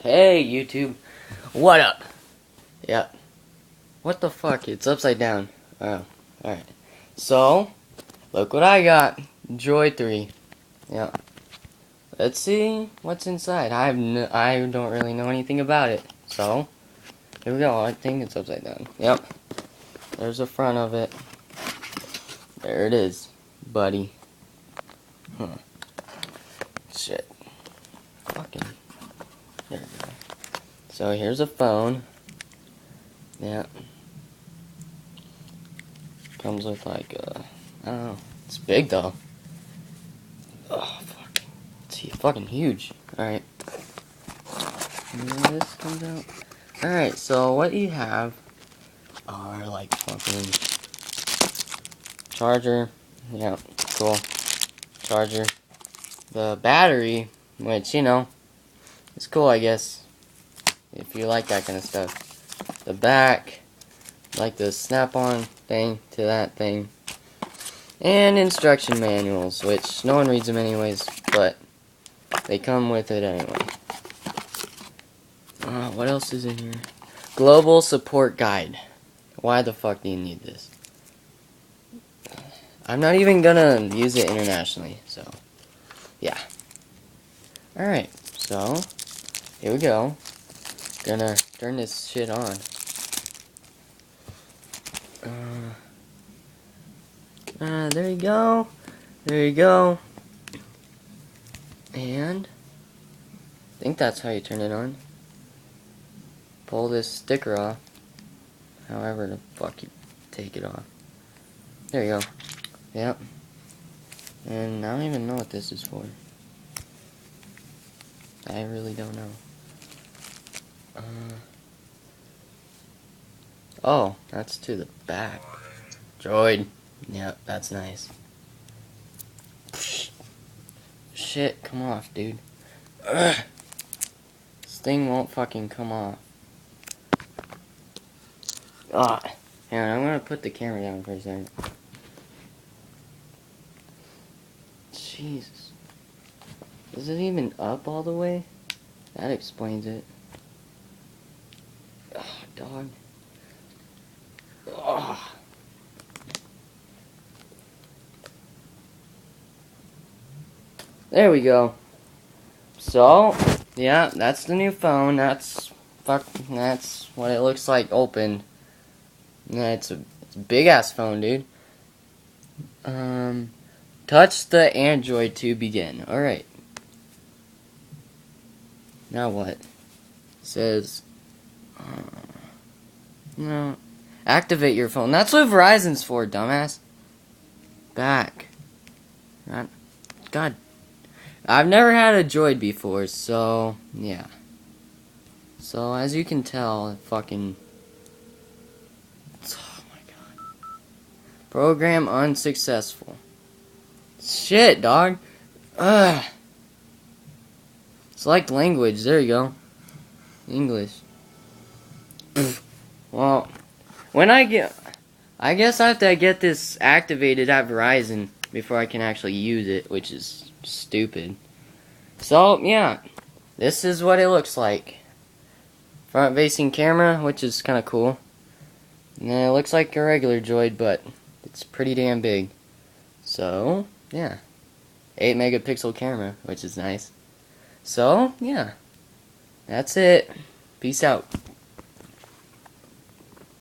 Hey, YouTube. What up? Yeah. What the fuck? It's upside down. Oh, alright. So, look what I got. Droid 3. Yeah. Let's see what's inside. I don't really know anything about it. So, here we go. I think it's upside down. Yep. There's the front of it. There it is, buddy. Huh. Shit. Fucking. There we go. So here's a phone. Yeah. Comes with like I don't know. It's big though. Oh fuck. It's fucking huge. Alright. And then this comes out. Alright, so what you have are like fucking charger. Yeah, cool. Charger. The battery, which, you know, it's cool I guess. If you like that kind of stuff. The back, like the snap-on thing to that thing. And instruction manuals, which no one reads them anyways, but they come with it anyway. What else is in here? Global support guide. Why the fuck do you need this? I'm not even gonna use it internationally, so yeah. Alright, so here we go. Gonna turn this shit on. There you go. There you go. And I think that's how you turn it on. Pull this sticker off. However the fuck you take it off. There you go. Yep. And I don't even know what this is for. I really don't know. Oh, that's to the back. Droid. Yep, that's nice. Shit, come off, dude. Ugh. This thing won't fucking come off. Ah, hang on, I'm gonna put the camera down for a second. Jesus. Is it even up all the way? That explains it. Ugh, dog. Ugh. There we go. So, yeah, that's the new phone. That's what it looks like open. Yeah, it's a big ass phone, dude. Touch the Android to begin. Alright. Now what? It says, no. Activate your phone. That's what Verizon's for, dumbass. Back. God. I've never had a Droid before, so, yeah. So, as you can tell, fucking... Oh my god. Program unsuccessful. Shit, dog. Ugh. Select language. There you go. English. Well, when I guess I have to get this activated at Verizon before I can actually use it, which is stupid. So, yeah. This is what it looks like. Front-facing camera, which is kind of cool. And then it looks like a regular Droid, but it's pretty damn big. So, yeah. 8 megapixel camera, which is nice. So, yeah. That's it. Peace out.